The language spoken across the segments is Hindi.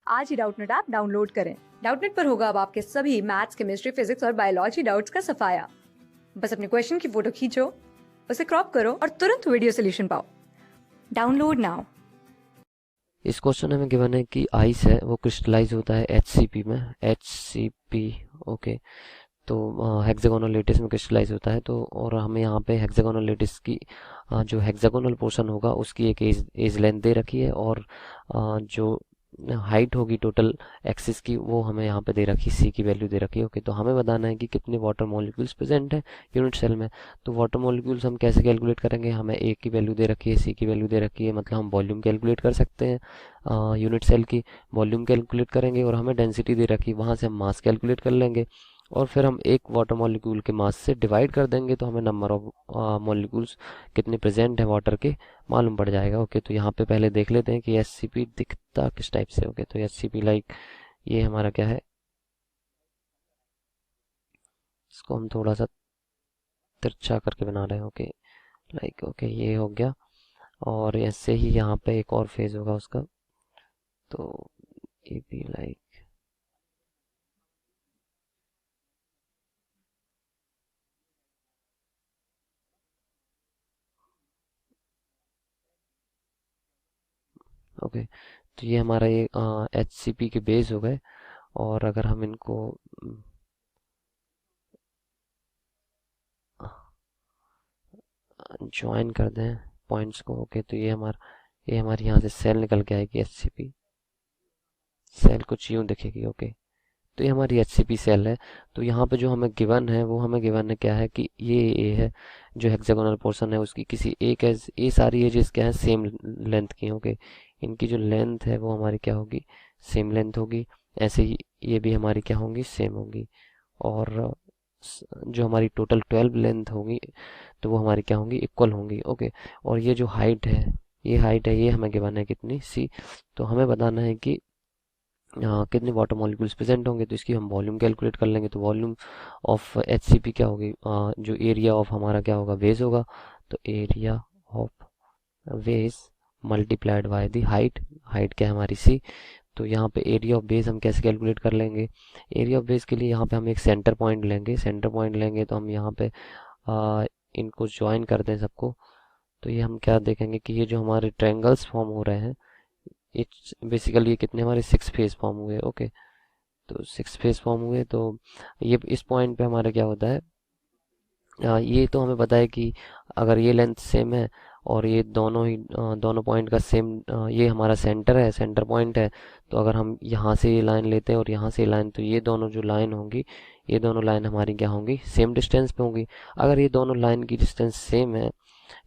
आज ही डाउटनेट ऐप डाउनलोड करें। डाउटनेट पर होगा अब आपके सभी मैथ्स, केमिस्ट्री, फिजिक्स और बायोलॉजी डाउट्स का सफाया। बस अपने क्वेश्चन की फोटो खींचो, उसे क्रॉप करो और तुरंत वीडियो सोल्यूशन पाओ। Download now. इस क्वेश्चन में गिवन है कि आइस है वो क्रिस्टलाइज होता है HCP में। HCP ओके, तो हेक्सागोनल लेटिस में क्रिस्टलाइज होता है। तो और हमें यहाँ पे हेक्सागोनल लेटिस की जो हेक्सागोनल पोर्शन होगा उसकी एक एज लेंथ दे रखी है, और जो हाइट होगी टोटल एक्सिस की वो हमें यहाँ पे दे रखी, C की वैल्यू दे रखी है। ओके, तो हमें बताना है कि कितने वाटर मॉलिक्यूल्स प्रेजेंट है यूनिट सेल में। तो वाटर मॉलिक्यूल्स हम कैसे कैलकुलेट करेंगे, हमें A की वैल्यू दे रखी है, C की वैल्यू दे रखी है, मतलब हम वॉल्यूम कैलकुलेट कर सकते हैं। यूनिट सेल की वॉल्यूम कैलकुलेट करेंगे, और हमें डेंसिटी दे रखी है, वहाँ से हम मास कैलकुलेट कर लेंगे, और फिर हम एक वाटर मॉलिक्यूल के मास से डिवाइड कर देंगे, तो हमें नंबर ऑफ मॉलिक्यूल्स कितने प्रेजेंट है वाटर के मालूम पड़ जाएगा। ओके, तो यहाँ पे पहले देख लेते हैं कि HCP दिखता किस टाइप से। ओके, तो HCP लाइक ये हमारा क्या है, इसको हम थोड़ा सा तिरछा करके बना रहे हैं। ओके लाइक ओके, ये हो गया, और ऐसे ही यहाँ पे एक और फेज होगा उसका, तो ये भी लाइक ओके। तो ये हमारा ये HCP के बेस हो गए, और अगर हम इनको ज्वाइन कर दें पॉइंट्स को। ओके, तो ये हमारी यहाँ से सेल निकल के आएगी, HCP सेल कुछ यूं दिखेगी। ओके, तो ये हमारी HCP सेल है। तो यहाँ पे जो हमें गिवन है वो हमें गिवन है क्या है कि ये A है, जो हेक्सागोनल पोर्शन है उसकी किसी एक एज, ये सारी एजेस क्या है, सेम लेंथ की। ओके, इनकी जो लेंथ है वो हमारी क्या होगी, सेम लेंथ होगी। ऐसे ही ये भी हमारी क्या होंगी, सेम होंगी। और जो हमारी टोटल 12 लेंथ होगी तो वो हमारी क्या होंगी, इक्वल होंगी। ओके, और ये जो हाइट है, ये हमें गिवन है कितनी, C। तो हमें बताना है कि कितने वाटर मॉलिक्यूल्स प्रेजेंट होंगे, तो इसकी हम वॉल्यूम कैलकुलेट कर लेंगे। तो वॉल्यूम ऑफ HCP क्या होगी, जो एरिया ऑफ हमारा क्या होगा, वेज होगा। तो area of ways multiplied by the height, height क्या है हमारी C। तो यहाँ पे एरिया ऑफ बेस हम कैसे कैलकुलेट कर लेंगे, एरिया ऑफ बेस के लिए यहाँ पे हम एक सेंटर पॉइंट लेंगे। सेंटर पॉइंट लेंगे तो हम यहाँ पे इनको ज्वाइन कर दें सबको। तो ये हम क्या देखेंगे कि ये जो हमारे ट्रायंगल्स फॉर्म हो रहे हैं, ये बेसिकली ये कितने हमारे 6 फेज फॉर्म हुए। ओके, तो 6 फेज फॉर्म हुए, तो ये इस पॉइंट पे हमारा क्या होता है, ये तो हमें पता है कि अगर ये लेंथ सेम है और ये दोनों ही दोनों पॉइंट का सेम, ये हमारा सेंटर है, सेंटर पॉइंट है। तो अगर हम यहाँ से ये लाइन लेते हैं और यहाँ से लाइन, तो ये दोनों जो लाइन होंगी, ये दोनों लाइन हमारी क्या होंगी, सेम डिस्टेंस पे होंगी। अगर ये दोनों लाइन की डिस्टेंस सेम है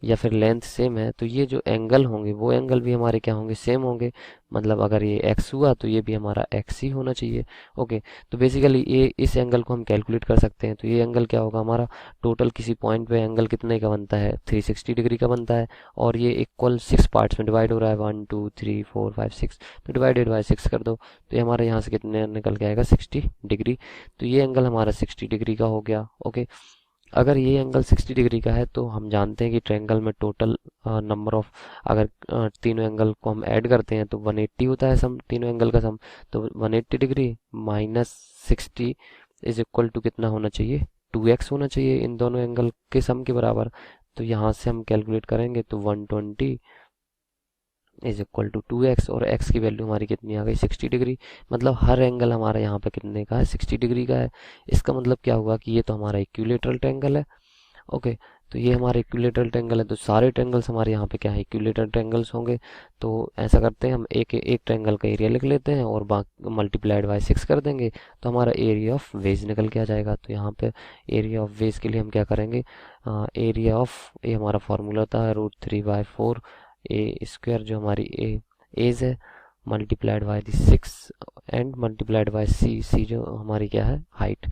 या फिर लेंथ सेम है, तो ये जो एंगल होंगे वो एंगल भी हमारे क्या होंगे, सेम होंगे। मतलब अगर ये x हुआ तो ये भी हमारा x ही होना चाहिए। ओके, तो बेसिकली ये इस एंगल को हम कैलकुलेट कर सकते हैं। तो ये एंगल क्या होगा हमारा, टोटल किसी पॉइंट पे एंगल कितने का बनता है, 360 डिग्री का बनता है। और ये इक्वल 6 पार्ट्स में डिवाइड हो रहा है, 1 2 3 4 5 6, तो डिवाइडेड बाय 6 कर दो, तो ये हमारे यहाँ से कितने निकल के आएगा, 60 डिग्री। तो ये एंगल हमारा 60 डिग्री का हो गया। ओके, अगर ये एंगल 60 डिग्री का है तो हम जानते हैं कि ट्रायंगल में टोटल नंबर ऑफ, अगर तीनों एंगल को हम ऐड करते हैं तो 180 होता है सम, तीनों एंगल का सम। तो 180 degree minus 60 is equal to कितना होना चाहिए, 2x होना चाहिए, इन दोनों एंगल के सम के बराबर। तो यहाँ से हम कैलकुलेट करेंगे तो 120 इज इक्वल टू 2x, और x की वैल्यू हमारी कितनी आ गई, 60 डिग्री। मतलब हर एंगल हमारा यहाँ पे कितने का है, 60 डिग्री का है। इसका मतलब क्या हुआ कि ये तो हमारा इक्विलेटरल ट्रायंगल है। ओके, तो ये हमारा इक्विलेटरल ट्रायंगल है, तो सारे ट्रायंगल्स हमारे यहाँ पे क्या है, इक्विलेटरल ट्रायंगल्स होंगे। तो ऐसा करते हैं, हम एक एक ट्रायंगल का एरिया लिख लेते हैं और बाकी मल्टीप्लाइड बाय 6 कर देंगे, तो हमारा एरिया ऑफ वेज निकल के आ जाएगा। तो यहाँ पे एरिया ऑफ वेज के लिए हम क्या करेंगे, एरिया ऑफ, ये हमारा फॉर्मूला था √3/4 ए स्क्वायर, जो हमारी एज है, multiplied by the 6 and multiplied by C जो हमारी क्या है, हाइट।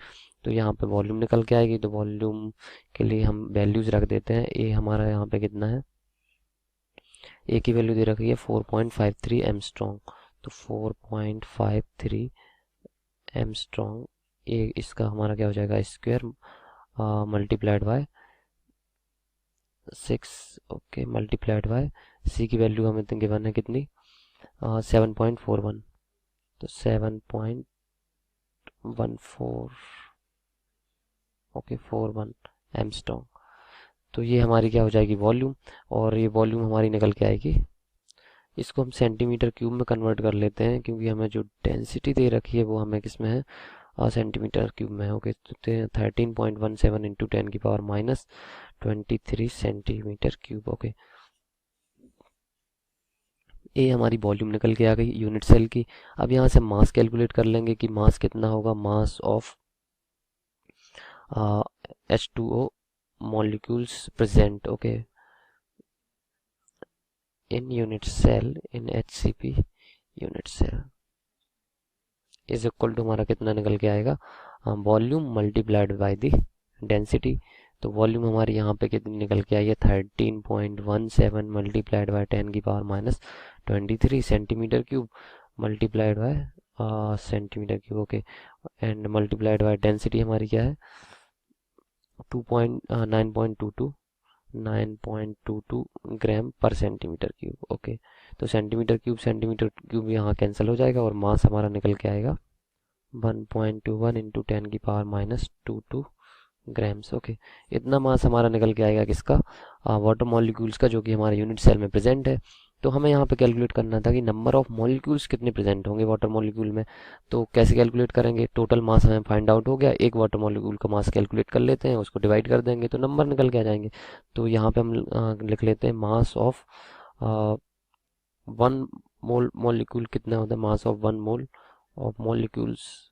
तो यहाँ पे वॉल्यूम निकल के आएगी, तो वॉल्यूम के लिए हम वैल्यूज रख देते हैं। ए हमारा यहाँ पे कितना है, ए की वैल्यू दे रखी है 4.53 एमस्ट्रॉन्ग। तो 4.53 एमस्ट्रॉन्ग, ए इसका हमारा क्या हो जाएगा, square multiplied by 6। Okay, multiplied by C की वैल्यू हमें गिवन है कितनी, 7.41। तो 7.14 ओके 41 एमस्ट्रॉन्ग। तो ये हमारी क्या हो जाएगी वॉल्यूम, और ये वॉल्यूम हमारी निकल के आएगी। इसको हम सेंटीमीटर क्यूब में कन्वर्ट कर लेते हैं, क्योंकि हमें जो डेंसिटी दे रखी है वो हमें किस में है, सेंटीमीटर क्यूब में। ओके, तो 13.17 इंटू 10⁻⁻23 सेंटीमीटर क्यूब। ओके, ये हमारी वॉल्यूम निकल के आ गई यूनिट सेल की। अब यहाँ से मास कैलकुलेट कर लेंगे कि मास कितना होगा, mass of H2O molecules present, okay, in unit cell in HCP unit cell is equal to हमारा कितना निकल के आएगा, volume multiplied by the density. तो वॉल्यूम हमारी यहाँ पे कितनी निकल के आई है, 13.17 multiplied by 10⁻⁻23 centimetre cube multiplied by centimetre cube. Okay, and multiplied by density हमारी क्या है, 9.22 ग्राम पर सेंटीमीटर क्यूब। ओके, तो सेंटीमीटर क्यूब यहाँ कैंसिल हो जाएगा और मास हमारा निकल के आएगा 1.21 इंटू 10⁻⁻22 ग्राम्स। ओके, इतना मास हमारा निकल के आएगा किसका, वाटर मॉलिक्यूल्स का, जो कि हमारे यूनिट सेल में प्रेजेंट है। तो हमें यहाँ पे कैलकुलेट करना था कि नंबर ऑफ मॉलिक्यूल्स कितने प्रेजेंट होंगे वाटर मॉलिक्यूल में। तो कैसे कैलकुलेट करेंगे, टोटल मास हमें फाइंड आउट हो गया, एक वाटर मॉलिक्यूल का मास कैलकुलेट कर लेते हैं, उसको डिवाइड कर देंगे तो नंबर निकल के आ जाएंगे। तो यहाँ पे हम लिख लेते हैं mass of one mole molecule कितना होता है, मास of 1 mole of molecules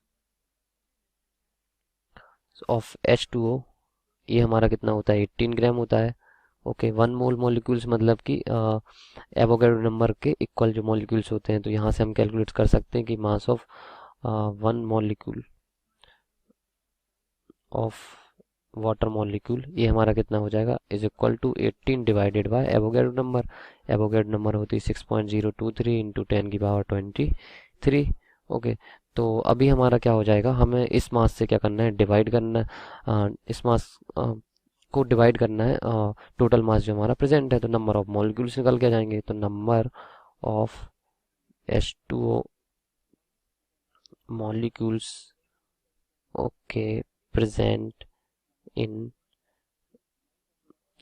of H2O, ये हमारा कितना होता है, 18 ग्राम होता है। ओके, 1 मोल मॉलिक्यूल्स मतलब कि एवोगैड्रो नंबर के इक्वल जो मॉलिक्यूल्स होते हैं। तो यहाँ से हम कैलकुलेट कर सकते हैं कि mass of 1 molecule of water molecule, ये हमारा कितना हो जाएगा, is equal to 18 divided by Avogadro number. Avogadro number होती है 6.023 इंटू 10⁻23। ओके, तो अभी हमारा क्या हो जाएगा, हमें इस मास से क्या करना है, डिवाइड करना है, इस मास को डिवाइड करना है टोटल मास जो हमारा प्रेजेंट है। तो नंबर ऑफ मॉलिक्यूल्स निकल के जाएंगे, तो number of H2O molecules okay present in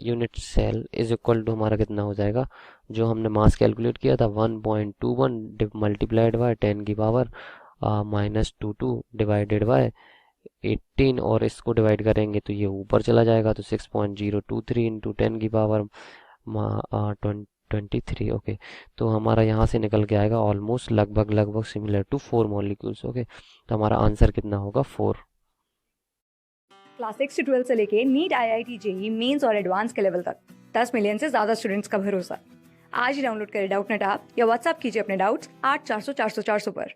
unit cell is equal to हमारा कितना हो जाएगा, जो हमने मास कैलकुलेट किया था 1.21 मल्टीप्लाइड बाय 10⁻⁻22 डिवाइडेड बाय 18, और इसको डिवाइड करेंगे तो ये ऊपर चला जाएगा, तो 6.023 इंटू 10⁻23। ओके, तो हमारा यहाँ से निकल के आएगा ऑलमोस्ट लगभग सिमिलर टू 4 मॉलिक्यूल्स। ओके, तो हमारा आंसर कितना होगा, 4। क्लास 6 से 12 से लेके नीट, IIT, JEE मेंस और एडवांस के लेवल तक 10 मिलियन से ज्यादा स्टूडेंट्स का भरोसा। आज ही डाउनलोड करें डाउटनेट ऐप या व्हाट्सएप कीजिए अपने डाउट्स 8400 400 400 पर।